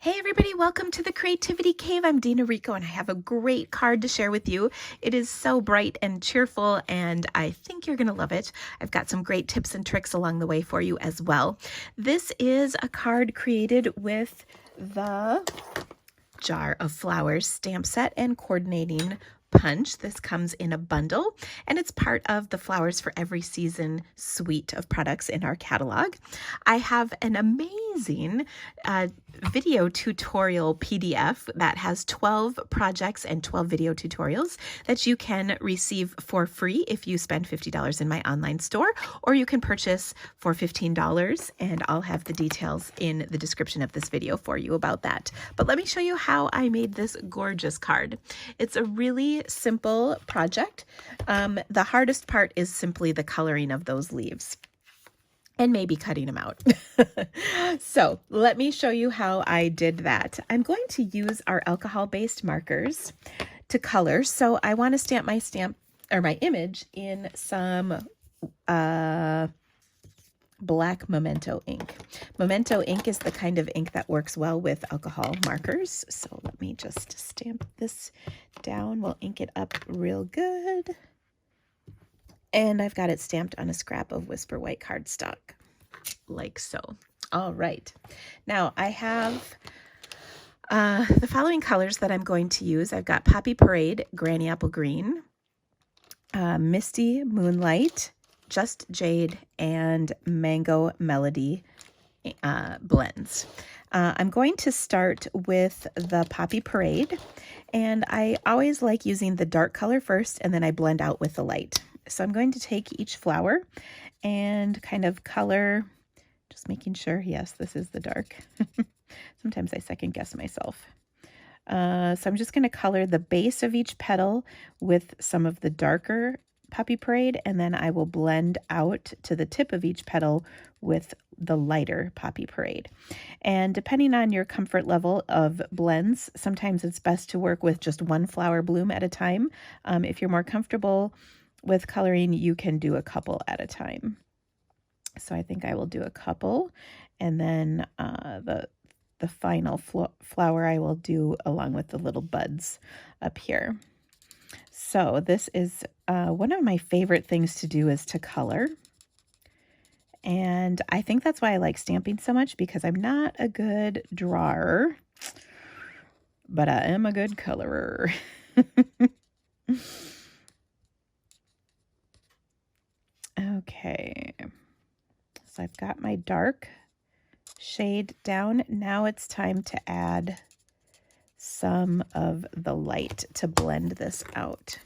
Hey everybody, welcome to the Creativity Cave. I'm Dina Rico and I have a great card to share with you. It is so bright and cheerful and I think you're going to love it. I've got some great tips and tricks along the way for you as well. This is a card created with the Jar of Flowers stamp set and coordinating punch. This comes in a bundle and it's part of the Flowers for Every Season suite of products in our catalog. I have an amazing video tutorial PDF that has 12 projects and 12 video tutorials that you can receive for free if you spend $50 in my online store, or you can purchase for $15, and I'll have the details in the description of this video for you about that. But let me show you how I made this gorgeous card. It's a really simple project. The hardest part is simply the coloring of those leaves and maybe cutting them out. So let me show you how I did that. I'm going to use our alcohol-based markers to color. So I want to stamp my image in some black Memento ink. Memento ink is the kind of ink that works well with alcohol markers. So let me just stamp this down. We'll ink it up real good. And I've got it stamped on a scrap of Whisper White cardstock, like so. All right. Now I have the following colors that I'm going to use. I've got Poppy Parade, Granny Apple Green, Misty Moonlight, Just Jade, and Mango Melody blends. I'm going to start with the Poppy Parade, and I always like using the dark color first, and then I blend out with the light. So I'm going to take each flower and kind of color, just making sure, yes, this is the dark. Sometimes I second guess myself. So I'm just going to color the base of each petal with some of the darker Poppy Parade, and then I will blend out to the tip of each petal with the lighter Poppy Parade. And depending on your comfort level of blends, sometimes it's best to work with just one flower bloom at a time. If you're more comfortable with coloring, you can do a couple at a time. So I think I will do a couple, and then the final flower I will do along with the little buds up here. So this is one of my favorite things to do is to color. And I think that's why I like stamping so much, because I'm not a good drawer, but I am a good colorer. Okay, so I've got my dark shade down. Now it's time to add some of the light to blend this out.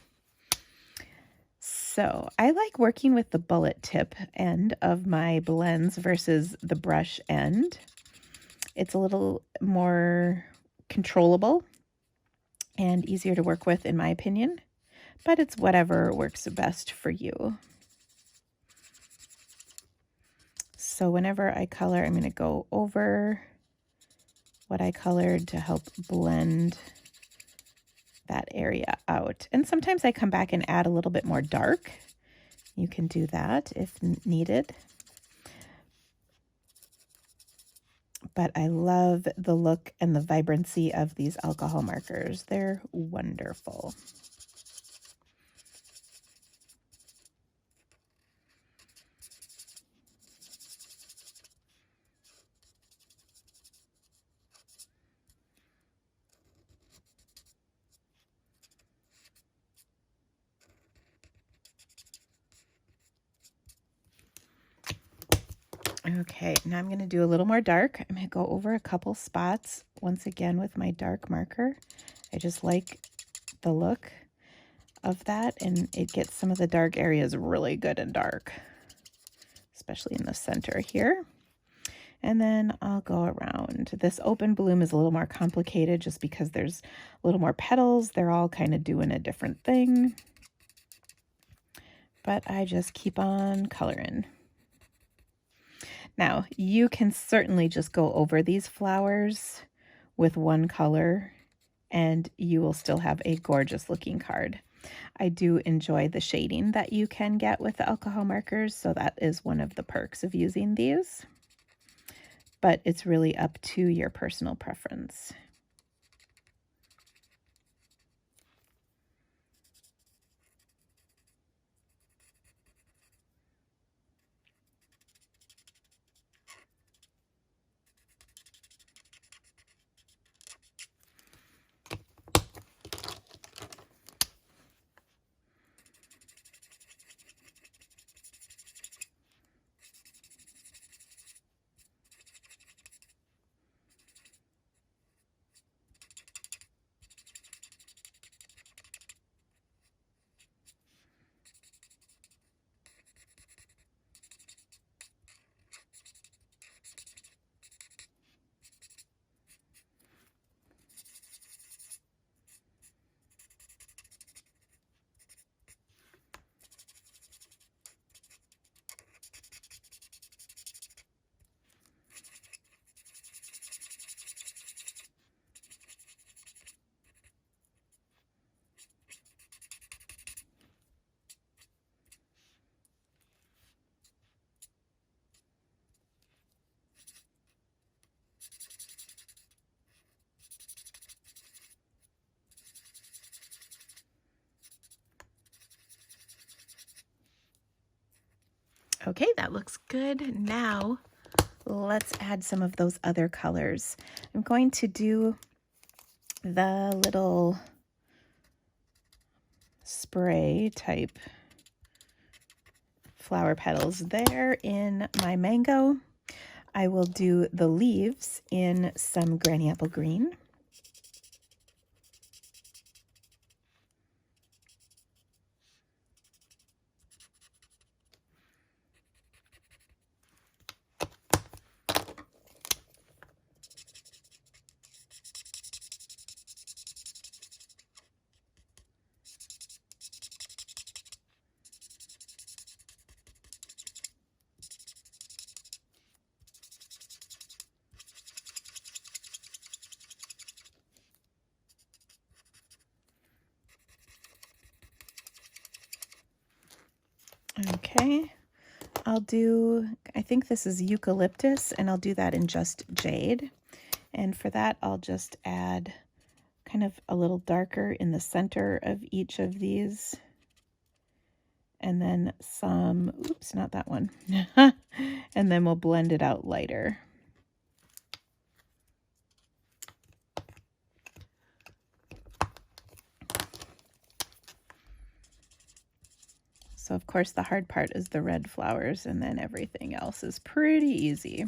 So I like working with the bullet tip end of my blends versus the brush end. It's a little more controllable and easier to work with, in my opinion, but it's whatever works best for you. So whenever I color, I'm going to go over what I colored to help blend that area out. And sometimes I come back and add a little bit more dark. You can do that if needed. But I love the look and the vibrancy of these alcohol markers. They're wonderful. Okay, now I'm going to do a little more dark. I'm going to go over a couple spots once again with my dark marker. I just like the look of that, and it gets some of the dark areas really good and dark, especially in the center here. And then I'll go around. This open bloom is a little more complicated just because there's a little more petals. They're all kind of doing a different thing. But I just keep on coloring. Now, you can certainly just go over these flowers with one color and you will still have a gorgeous looking card. I do enjoy the shading that you can get with the alcohol markers, so that is one of the perks of using these. but it's really up to your personal preference. Okay, that looks good. Now let's add some of those other colors. I'm going to do the little spray type flower petals there in my mango. I will do the leaves in some granny apple green. Okay, I'll do, I think this is eucalyptus, and I'll do that in just jade. And for that, I'll just add kind of a little darker in the center of each of these. And then some, oops, not that one. And then we'll blend it out lighter. So of course the hard part is the red flowers, and then everything else is pretty easy.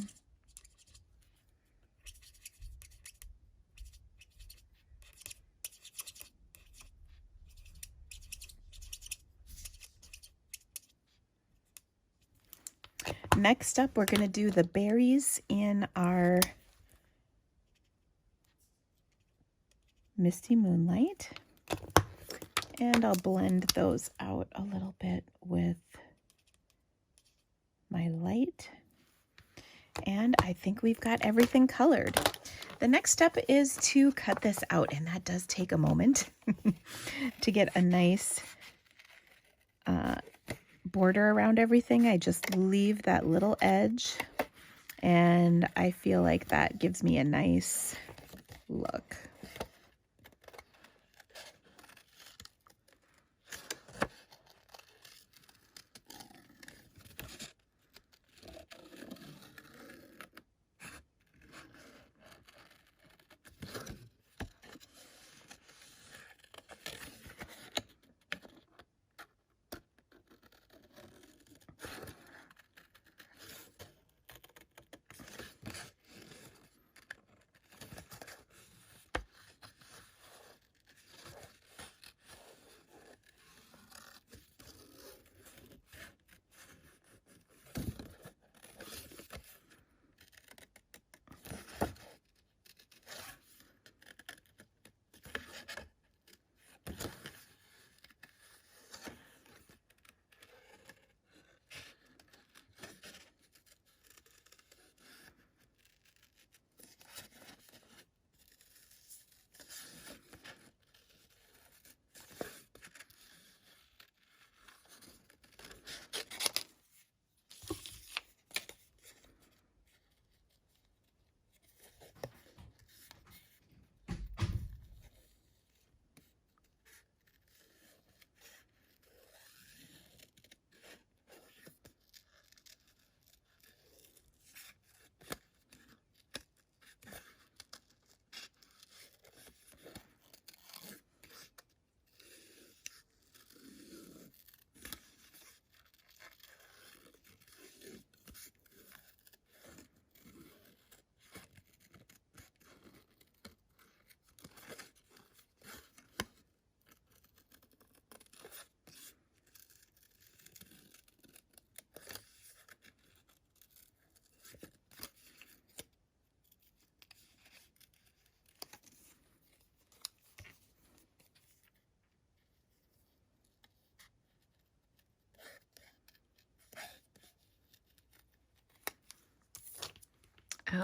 Next up, we're going to do the berries in our Misty Moonlight. And I'll blend those out a little bit with my light. And I think we've got everything colored. The next step is to cut this out, and that does take a moment to get a nice border around everything. I just leave that little edge, and I feel like that gives me a nice look.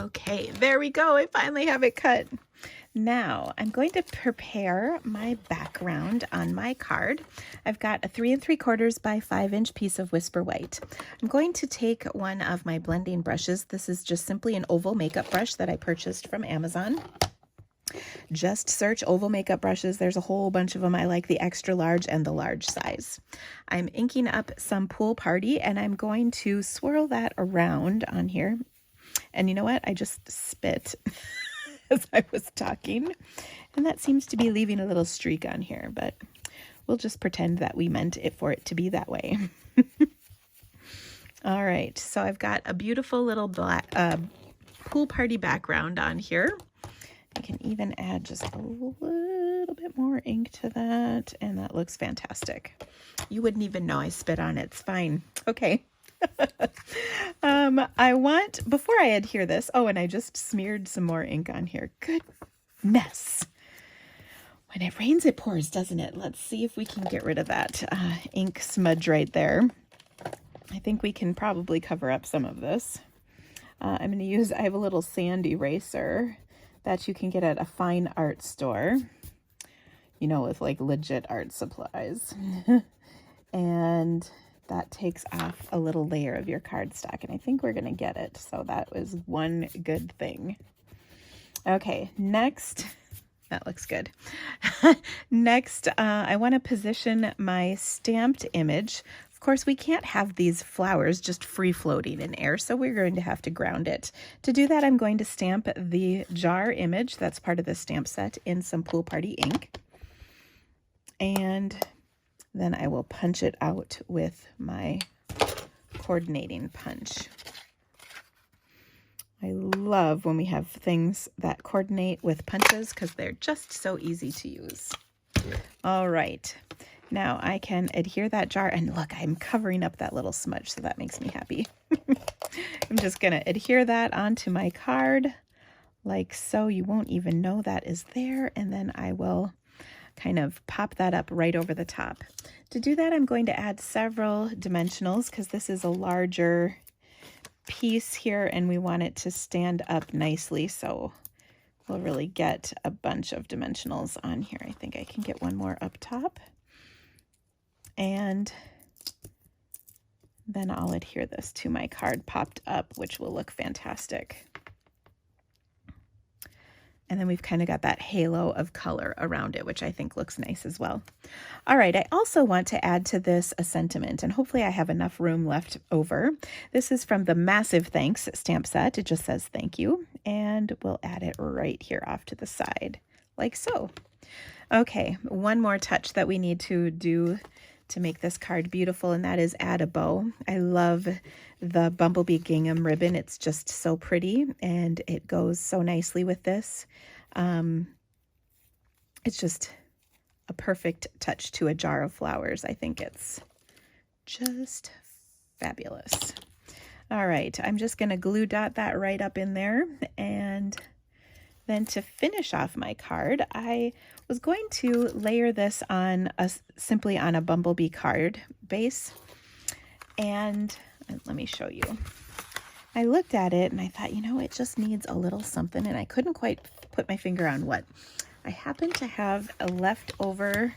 Okay, there we go. I finally have it cut. Now I'm going to prepare my background on my card. I've got a 3 3/4 by 5-inch piece of Whisper White. I'm going to take one of my blending brushes. This is just simply an oval makeup brush that I purchased from Amazon. Just search oval makeup brushes. There's a whole bunch of them. I like the extra large and the large size. I'm inking up some Pool Party, and I'm going to swirl that around on here. And you know what? I just spit as I was talking, and that seems to be leaving a little streak on here, but we'll just pretend that we meant it for it to be that way. All right, so I've got a beautiful little black Pool Party background on here. I can even add just a little bit more ink to that, and that looks fantastic. You wouldn't even know I spit on it. It's fine. Okay. I want, before I adhere this, oh, and I just smeared some more ink on here. Goodness. When it rains, it pours, doesn't it? Let's see if we can get rid of that ink smudge right there. I think we can probably cover up some of this. I'm going to use, I have a little sand eraser that you can get at a fine art store, you know, with like legit art supplies. And that takes off a little layer of your cardstock, and I think we're going to get it. So that was one good thing. Okay, next, that looks good. Next, I want to position my stamped image. Of course, we can't have these flowers just free floating in air, so we're going to have to ground it. To do that, I'm going to stamp the jar image that's part of the stamp set in some Pool Party ink. And then I will punch it out with my coordinating punch. I love when we have things that coordinate with punches because they're just so easy to use. All right. Now I can adhere that jar, and look, I'm covering up that little smudge, so that makes me happy. I'm just going to adhere that onto my card like so. You won't even know that is there, and then I will kind of pop that up right over the top. To do that, I'm going to add several dimensionals because this is a larger piece here and we want it to stand up nicely, so we'll really get a bunch of dimensionals on here. I think I can get one more up top, and then I'll adhere this to my card popped up, which will look fantastic. And then we've kind of got that halo of color around it, which I think looks nice as well. All right, I also want to add to this a sentiment, and hopefully I have enough room left over. This is from the Massive Thanks stamp set. It just says thank you, and we'll add it right here off to the side, like so. Okay, one more touch that we need to do to make this card beautiful, and that is add a bow. I love the Bumblebee gingham ribbon. It's just so pretty, and it goes so nicely with this. It's just a perfect touch to a jar of flowers. I think it's just fabulous. All right, I'm just going to glue dot that right up in there, and then to finish off my card, I was going to layer this on simply on a Bumblebee card base. And let me show you. I looked at it and I thought, you know, it just needs a little something, and I couldn't quite put my finger on what. I happen to have a leftover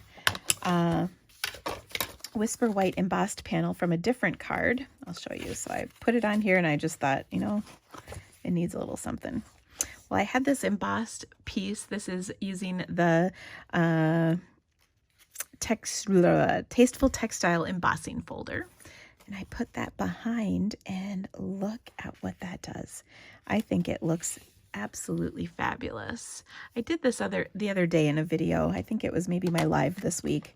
Whisper White embossed panel from a different card. I'll show you. So I put it on here and I just thought, you know, it needs a little something. Well, I had this embossed piece. This is using the Tasteful Textile embossing folder. And I put that behind, and look at what that does. I think it looks absolutely fabulous. I did this the other day in a video. I think it was maybe my live this week,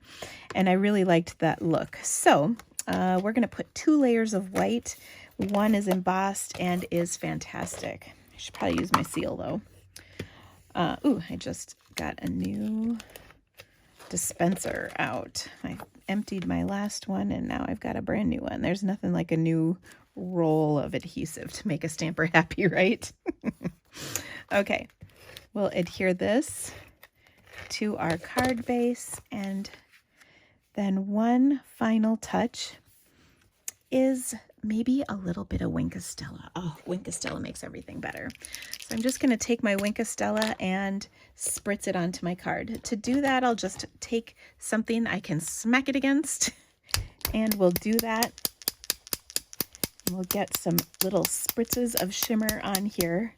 and I really liked that look. So we're going to put 2 layers of white. One is embossed and is fantastic. I should probably use my seal though. Ooh, I just got a new dispenser out. I emptied my last one, and now I've got a brand new one. There's nothing like a new roll of adhesive to make a stamper happy, right? Okay, we'll adhere this to our card base, and then one final touch is maybe a little bit of Wink of Stella. Oh, Wink of Stella makes everything better. So I'm just going to take my Wink of Stella and spritz it onto my card. To do that, I'll just take something I can smack it against, and we'll do that. And we'll get some little spritzes of shimmer on here,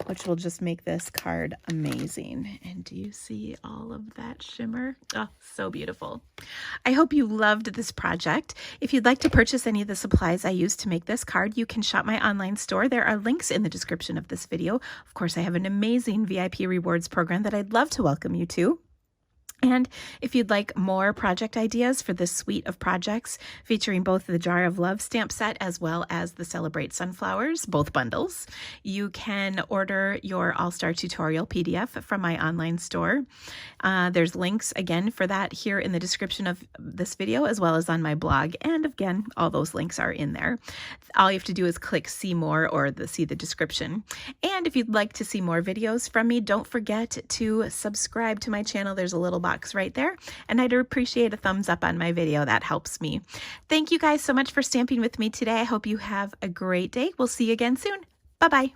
which will just make this card amazing. And do you see all of that shimmer? Oh, so beautiful. I hope you loved this project. If you'd like to purchase any of the supplies I used to make this card, you can shop my online store. There are links in the description of this video. Of course, I have an amazing VIP rewards program that I'd love to welcome you to. And if you'd like more project ideas for this suite of projects featuring both the Jar of Love stamp set as well as the Celebrate Sunflowers, both bundles, you can order your All-Star Tutorial PDF from my online store. There's links again for that here in the description of this video as well as on my blog. And again, all those links are in there. All you have to do is click see more or see the description. And if you'd like to see more videos from me, don't forget to subscribe to my channel. There's a little box right there, and I'd appreciate a thumbs up on my video. That helps me. Thank you guys so much for stamping with me today. I hope you have a great day. We'll see you again soon. Bye-bye.